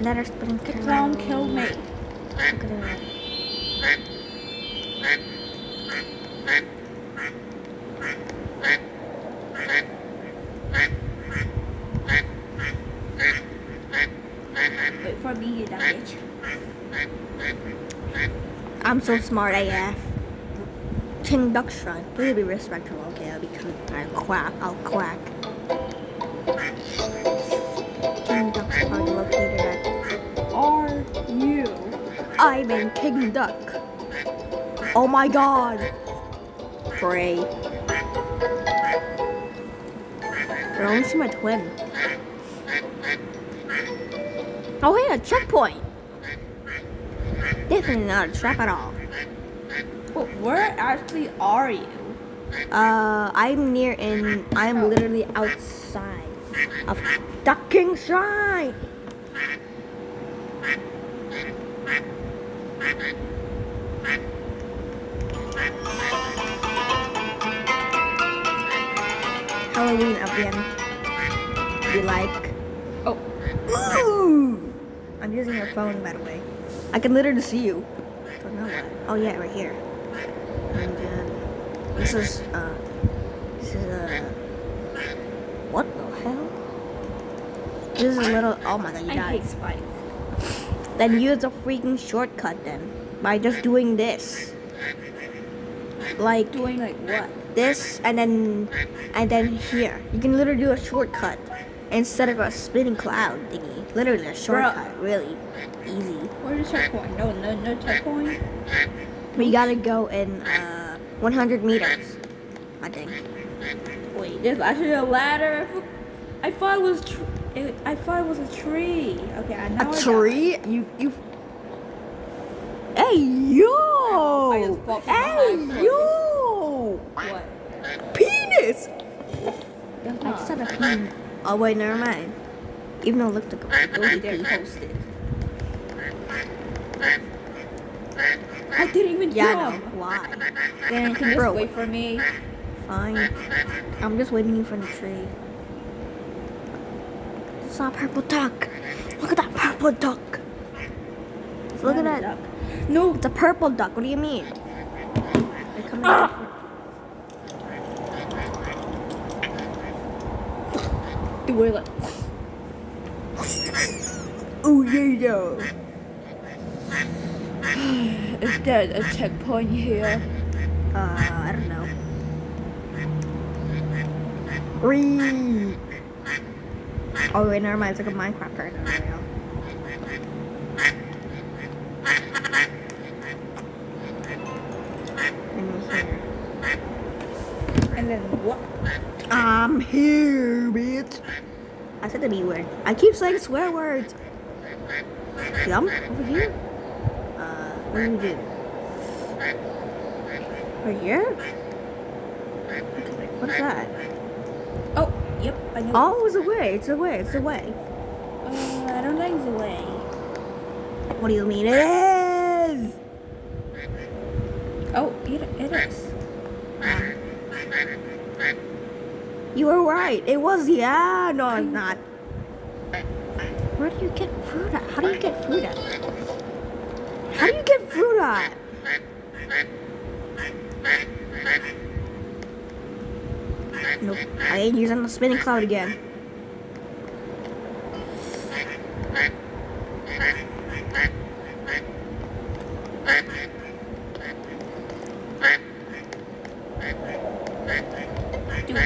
Another spinning The clown. clown killed me. Look at that. Wait for me, you dumb bitch. I'm so smart AF. King Duck Shrine. Please be respectful, okay? I'll quack. King Duck's party located at. Are you? I'm in King Duck. Oh my god. Pray. I only see my twin. Oh hey, a checkpoint. Definitely not a trap at all. Well, where actually are you? I'm literally outside of Duck King Shrine. Halloween event. Be like, Oh, ooh! I'm using your phone, by the way. I can literally see you. Don't know what. Oh yeah, right here. And this is what the hell? This is a little. Oh my god, you I died. hate spikes. Then use a freaking shortcut then by just doing this. Like Doing like what? this and then here. You can literally do a shortcut instead of a spinning cloud thingy. Literally a shortcut, really easy. Where's the checkpoint? No checkpoint. But you gotta go in 100 meters, I think. Wait, there's actually a ladder. I thought it was. I thought it was a tree. Okay, I know. A tree? You. Hey yo! I just fought from Hey behind. yo! What? Penis! That's I just not. said a penis. Oh wait, never mind. Even though it looked like a They're posted. I didn't even Yeah, jump. no. Why? Then can you Bro. just wait for me? Fine. I'm just waiting in front of the tree. It's not purple duck. Look at that purple duck. Look at that. No. It's a purple duck. What do you mean? They're coming out. Do it like. Oh yeah. Is there a checkpoint here? I don't know. Reek. Oh wait, never mind. It's like a Minecraft part. There we go. And then what? I'm here, bitch. I said the B word. I keep saying swear words. Jump over here? What do we do? Right here? What is that? Oh, yep, I know. Oh, it's a way. It's a way. It's a way. I don't think it's a way. What do you mean it is? Oh, it is. You were right. It was, yeah. No, it's not. Where do you get fruit at? How do you get fruit at? How do you get fruit at? Nope. I ain't using the spinning cloud again.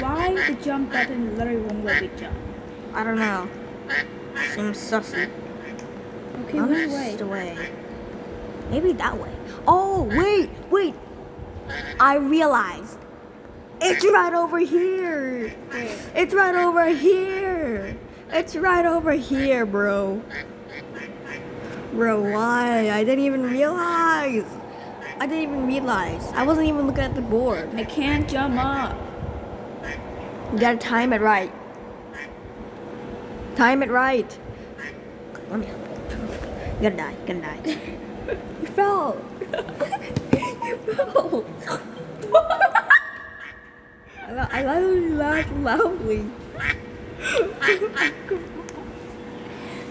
Why the jump button literally won't let me jump? I don't know. Seems sussy. Okay, I'm which just way? away. Maybe that way. Oh, wait. I realized. It's right over here. Where? It's right over here. It's right over here, bro. Bro, why? I didn't even realize. I wasn't even looking at the board. I can't jump up. You gotta time it right. Time it right. Let me help you. You're gonna die. You fell. You fell. I literally laughed loudly.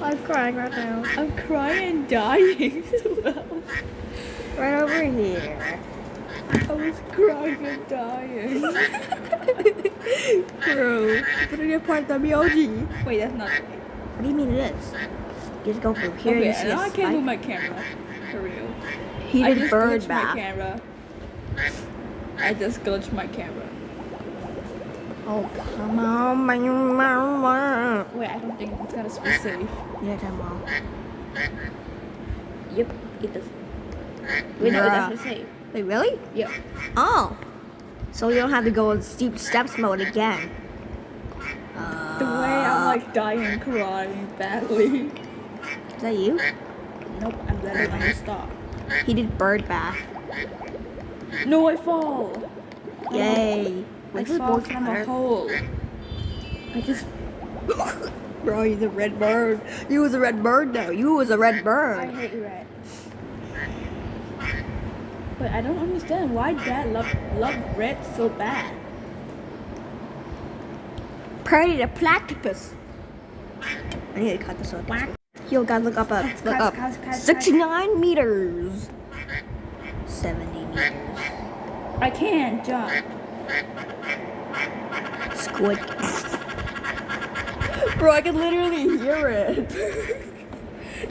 I'm crying right now. I'm crying and dying. Right over here. I was crying and dying. Bro, put it in part of the OG. Wait, that's not. What do you mean it is? You just go from here Okay, and see now a I can't move spike. my camera. For real. He I did just bird glitched my bath. camera. I just glitched my camera. Oh, come on. Wait, I don't think it's gotta be safe. Yeah, come on. Yep, it does. Wait, no, it's Bruh. actually safe. Wait, really? Yep. Oh. So you don't have to go in steep steps mode again. The way I'm like dying, crying badly. Is that you? Nope, I'm letting him stop. He did bird bath. No, I fall. Yay. I Wait, who's fall both from a better? hole. I just. Bro, he's a red bird. You was a red bird though. You was a red I bird. hate red. But I don't understand why Dad love red so bad. Party the platypus. I need to cut this up. Yo, guys, look up. Look up. Cut. 69 meters. 70 meters. I can't jump. Squid. Bro, I can literally hear it.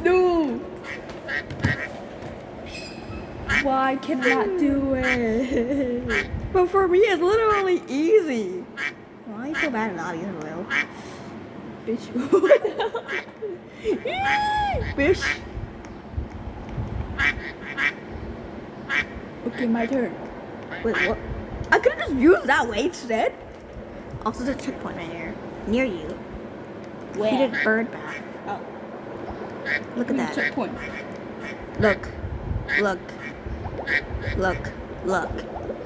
No. Why can I not do it? But for me, it's literally easy. Why are you so bad at obby, Will? Bitch. Fish. Okay, my turn. Wait, what? I could have just used that way instead. Also, there's a checkpoint right here. Near you. Where? He did bird bath. Oh. Look at that. Checkpoint. Look. Look. Look. Look.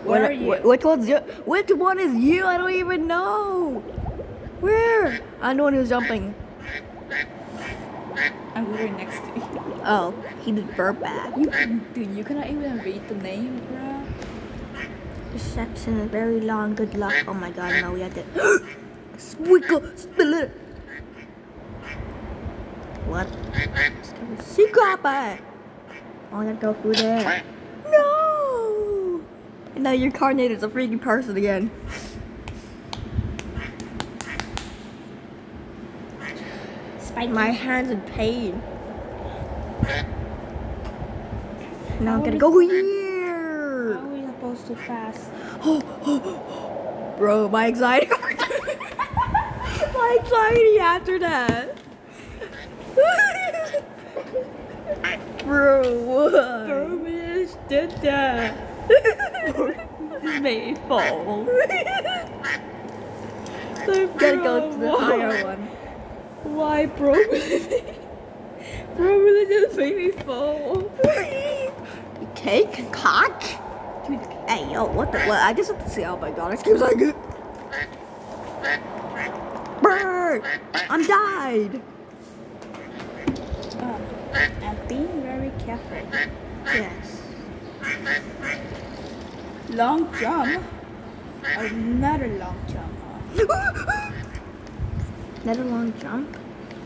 Where are you? Which one's you? Which one is you? I don't even know. Where? I'm the one who's jumping. I'm literally next to you. Oh, he did bird bath. Dude, you cannot even read the name, bro. This section is very long. Good luck. Oh my god, no, we have to. Squiggle, spill it. What? Secret bag. Oh, I gotta go through there. No! And now your carnator's a freaking person again. Spike. My hand's in pain. Now I'm How gonna is- go here. How are we supposed to fast? Bro, my anxiety. My anxiety after that. Bro, what? Burmish did that. Just made it fall. Gotta go to the higher one. Why, bro? Bro really just made me fall. Cake? Cock? Dude, Hey, yo, what the? What? I just have to say, oh my god, excuse me. Bird! I'm died! I'm being very careful. Yes. Long jump. Another long jump. Another long jump?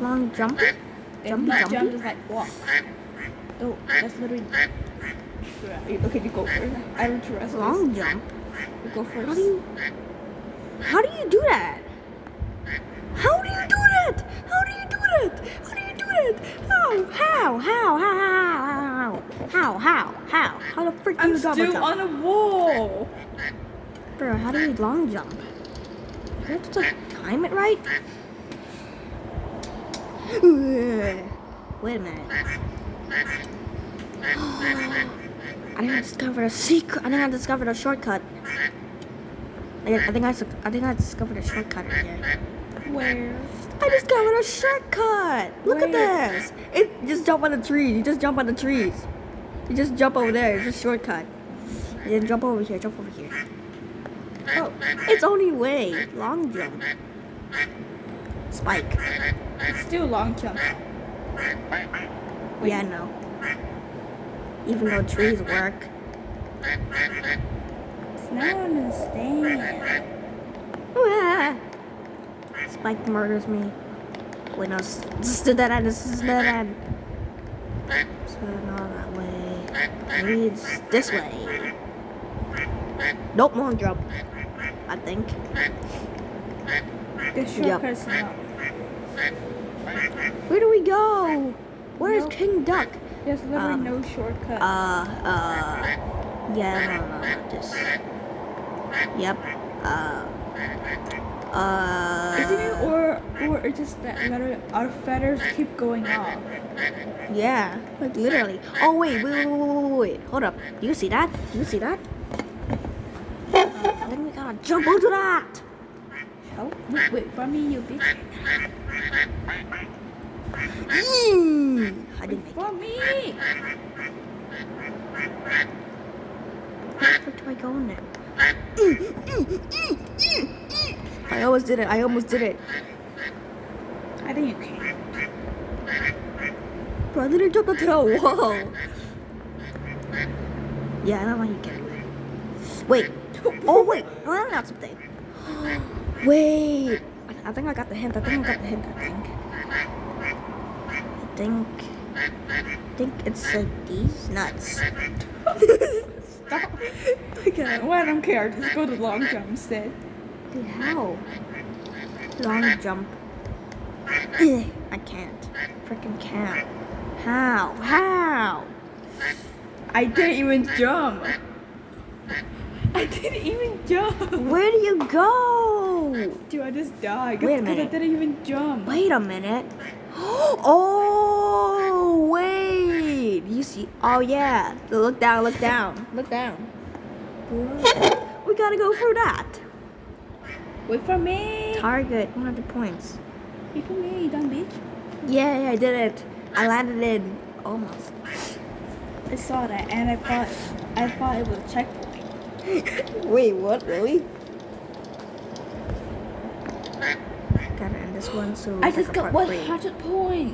Long jump? And long jump is like walk. Oh, that's literally. Okay, you go first. I will trust. Long jump? You go first. How do you do that? How do you do that? How do you do that? How do you do that? How the frick do I'm you double still jump? on a wall. Bro, how do you long jump? You have to time it right? Wait a minute. I think I discovered a secret. I think I discovered a shortcut. I think I discovered a shortcut right here. Where? I discovered a shortcut. Look at Where? this. It just jump on the trees. You just jump on the trees. You just jump over there. It's a shortcut. And then jump over here. Jump over here. Oh, it's only way. Long jump. Spike. It's still long jump. Yeah, no. Even though trees work. It's not understand. Ah. Spike murders me. Wait, no, this is the dead end. This is the dead end. So not that way. Maybe it's this way. Nope, wrong jump. I think. The shortcut's not. Where do we go? Where is Nope. King Duck? There's literally no shortcut. Yeah, no, this. Yep. Isn't it or it's just that literally our feathers keep going off? Yeah, like literally. Oh wait. Hold up. Do you see that? Do you see that? I think we gotta jump onto that. Help! Wait for me, you bitch. I didn't make it. For me! Where the frick do I go in there? I almost did it. I think you can. Bro, I literally jumped onto the wall. Yeah, I don't know how you can do it. Wait. Oh, wait. No, that's not something. Wait. I think I got the hint. I think it's like these nuts. Stop. Okay, well, I don't care. Just go to long jump instead. Dude, how? Long jump. I can't. Freaking can't. How? I didn't even jump. I didn't even jump. Where do you go? Dude, I just died. Wait a Because I minute. didn't even jump. Wait a minute. Oh, wait. You see? Oh, yeah. Look down. We gotta go through that. Wait for me. Target, 100 points. Wait for me, you dumb bitch. Yeah, I did it. I landed in. Almost. I saw that and I thought it was a checkpoint. Wait, what? Really? Gotta end this one so I it's just like a got part three. 100 points.